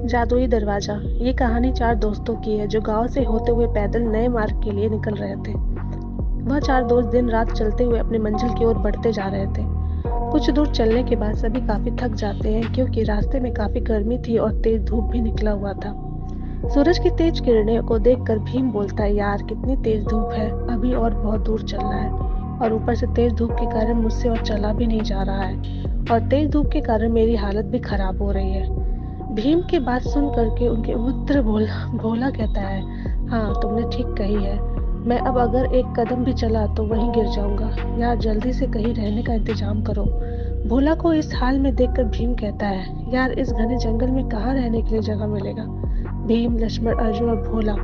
जादुई दरवाजा। ये कहानी चार दोस्तों की है जो गांव से होते हुए पैदल नए मार्ग के लिए निकल रहे थे। वह चार दोस्त दिन रात चलते हुए अपनी मंजिल की ओर बढ़ते जा रहे थे। कुछ दूर चलने के बाद सभी काफी थक जाते हैं क्योंकि रास्ते में काफी गर्मी थी और तेज धूप भी निकला हुआ था। सूरज की तेज किरणें को देखकर भीम बोलता है, यार कितनी तेज धूप है, अभी और बहुत दूर चलना है। और ऊपर से तेज धूप के कारण मुझसे और चला भी नहीं जा रहा है और तेज धूप के कारण मेरी हालत भी खराब हो रही है। भीम की बात सुन करके उनके पुत्र भोला कहता है, हाँ तुमने ठीक कही है। मैं अब अगर एक कदम भी चला तो वहीं गिर जाऊंगा। यार जल्दी से कहीं रहने का इंतजाम करो। भोला को इस हाल में देखकर भीम कहता है, यार इस घने जंगल में कहाँ रहने के लिए जगह मिलेगा। भीम, लक्ष्मण, अर्जुन और भोला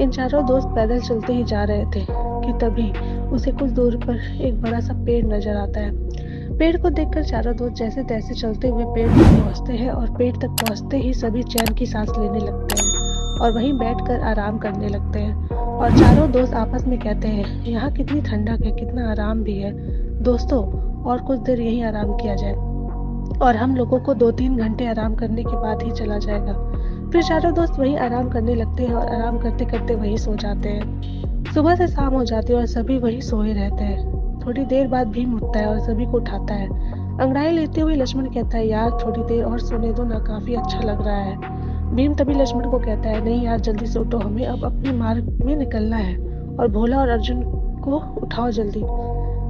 इन चारों दोस्त पैदल चलते ही जा रहे थे कि तभी उसे कुछ दूर पर एक बड़ा सा पेड़ नजर आता है। पेड़ को देखकर चारों दोस्त जैसे तैसे चलते हुए पेड़ तक पहुंचते हैं और पेड़ तक पहुंचते ही सभी चैन की सांस लेने लगते हैं और वहीं बैठकर आराम करने लगते हैं। और चारों दोस्त आपस में कहते हैं, यहाँ कितनी ठंडक है, कितना आराम भी है। दोस्तों, और कुछ देर यहीं आराम किया जाए और हम लोगों को 2-3 घंटे आराम करने के बाद ही चला जाएगा। फिर चारों दोस्त वहीं आराम करने लगते हैं और आराम करते करते वहीं सो जाते हैं। सुबह से शाम हो जाती है और सभी वहीं सोए रहते हैं। थोड़ी देर बाद भीम उठता है और सभी को उठाता है। अंगड़ाई लेते हुए लक्ष्मण कहता है, यार थोड़ी देर और सोने दो ना, काफी अच्छा लग रहा है। भीम तभी लक्ष्मण को कहता है, नहीं यार जल्दी से उठो, हमें अब अपने मार्ग में निकलना है। और भोला और अर्जुन को उठाओ जल्दी।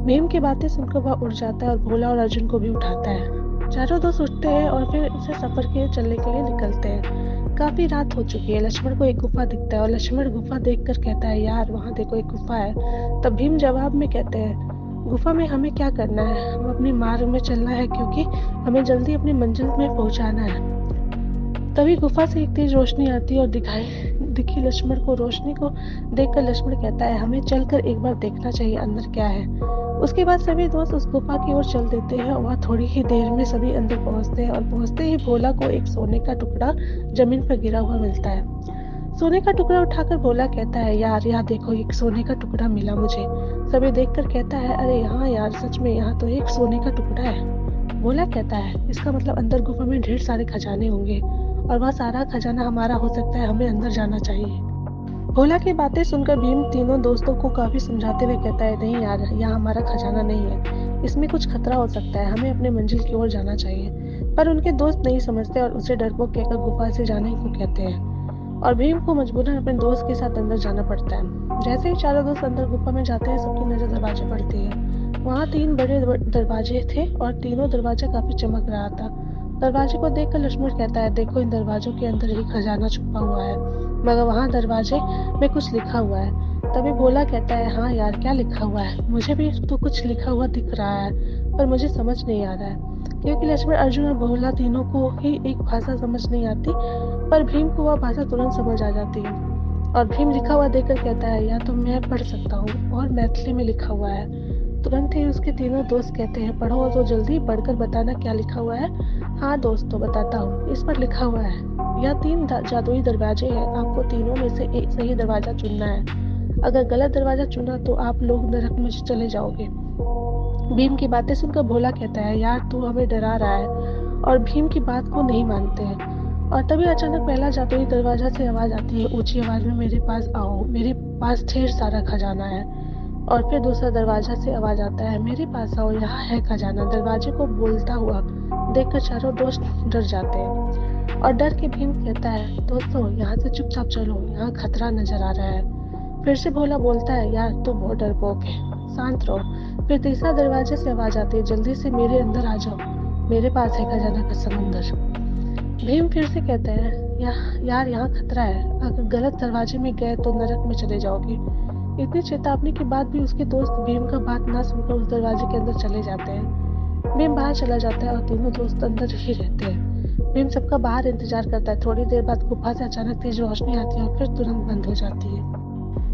भीम की बातें सुनकर वह उठ जाता है और भोला और अर्जुन को भी उठाता है। चारों दोस्त उठते हैं और फिर उसे सफर के चलने के लिए निकलते हैं। काफी रात हो चुकी है। लक्ष्मण को एक गुफा दिखता है और लक्ष्मण गुफा देखकर कहता है, यार वहाँ देखो एक गुफा है। तब भीम जवाब में कहते हैं, गुफा में हमें क्या करना है, हम अपने मार्ग में चलना है क्योंकि हमें जल्दी अपनी मंजिल में पहुंचाना है। तभी गुफा से एक तेज रोशनी आती है और दिखी लक्ष्मण को। रोशनी को देखकर लक्ष्मण कहता है, हमें चलकर एक बार देखना चाहिए अंदर क्या है। उसके बाद सभी दोस्त उस गुफा की ओर चल देते हैं और वहाँ थोड़ी ही देर में सभी अंदर पहुंचते हैं और पहुंचते ही भोला को एक सोने का टुकड़ा जमीन पर गिरा हुआ मिलता है। सोने का टुकड़ा उठाकर भोला कहता है, यार यहाँ देखो एक सोने का टुकड़ा मिला मुझे। सभी देखकर कहता है, अरे हाँ यार सच में यहाँ तो एक सोने का टुकड़ा है। भोला कहता है, इसका मतलब अंदर गुफा में ढेर सारे खजाने होंगे और वह सारा खजाना हमारा हो सकता है, हमें अंदर जाना चाहिए। भोला की बातें सुनकर भीम तीनों दोस्तों को काफी समझाते हुए कहता है, नहीं यार यहाँ हमारा खजाना नहीं है, इसमें कुछ खतरा हो सकता है, हमें अपने मंजिल की ओर जाना चाहिए। पर उनके दोस्त नहीं समझते और उसे डरपोक कहकर गुफा से जाने को कहते हैं और भीम को मजबूरन अपने दोस्त के साथ अंदर जाना पड़ता है। जैसे ही चारों दोस्त अंदर गुफा में जाते हैं सबकी नजर दरवाजे पड़ती है। वहाँ 3 बड़े दरवाजे थे और तीनों दरवाजा काफी चमक रहा था। दरवाजे को देखकर लक्ष्मण कहता है, देखो इन दरवाजों के अंदर ही खजाना छुपा हुआ है, मगर वहाँ दरवाजे में कुछ लिखा हुआ है। तभी भोला कहता है, हाँ यार क्या लिखा हुआ है, मुझे भी तो कुछ लिखा हुआ दिख रहा है पर मुझे समझ नहीं आ रहा है। क्योंकि लक्ष्मण, अर्जुन और भोला तीनों को ही एक भाषा समझ नहीं आती, पर भीम को वह भाषा तुरंत समझ आ जाती है। और भीम लिखा हुआ देखकर कहता है, या तो मैं पढ़ सकता हूँ, और मैथिली में लिखा हुआ है। तुरंत ही उसके तीनों दोस्त कहते हैं, पढ़ो तो जल्दी, पढ़कर बताना क्या लिखा हुआ है। हाँ दोस्तों बताता हूँ, इस पर लिखा हुआ है, यह 3 जादुई दरवाजे हैं, आपको तीनों में से एक सही दरवाजा चुनना है। अगर गलत दरवाजा चुना तो आप लोग नरक में चले जाओगे। भीम की बातें सुनकर भोला कहता है, यार तू हमें डरा रहा है। और भीम की बात को नहीं मानते हैं। और तभी अचानक पहला जादुई दरवाजा से आवाज आती है, ऊंची आवाज में, मेरे पास आओ, मेरे पास ढेर सारा खजाना है। और फिर दूसरा दरवाजा से आवाज आता है, मेरे पास आओ, यहाँ है खजाना। दरवाजे को बोलता हुआ देखकर चारों दोस्त डर जाते हैं और डर के भीम कहता है, दोस्तों यहाँ से चुपचाप चलो, यहाँ खतरा नजर आ रहा है। फिर से भोला बोलता है, यार तू बहुत डरपोक है, शांत रहो। फिर तीसरा दरवाजे से आवाज आती है, जल्दी से मेरे अंदर आ जाओ, मेरे पास है खजाना का समंदर। भीम फिर से कहते हैं, यार यहाँ खतरा है, अगर गलत दरवाजे में गए तो नरक में चले जाओगे। इतनी चेतावनी के बाद भी उसके दोस्त भीम का बात ना सुनकर उस दरवाजे के अंदर चले जाते हैं। भीम बाहर चला जाता है और तीनों दोस्त अंदर ही रहते हैं। भीम सबका बाहर इंतजार करता है। थोड़ी देर बाद गुफा से अचानक तेज रोशनी आती है और फिर तुरंत बंद हो जाती है।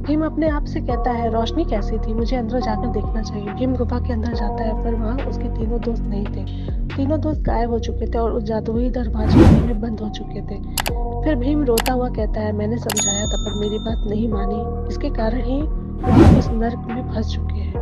भीम अपने आप से कहता है, रोशनी कैसी थी, मुझे अंदर जाकर देखना चाहिए। भीम गुफा के अंदर जाता है पर वहाँ उसके तीनों दोस्त नहीं थे। तीनों दोस्त गायब हो चुके थे और उस जादुई दरवाजे में बंद हो चुके थे। फिर भीम रोता हुआ कहता है, मैंने समझाया था पर मेरी बात नहीं मानी, इसके कारण ही हम इस नर्क में फंस चुके हैं।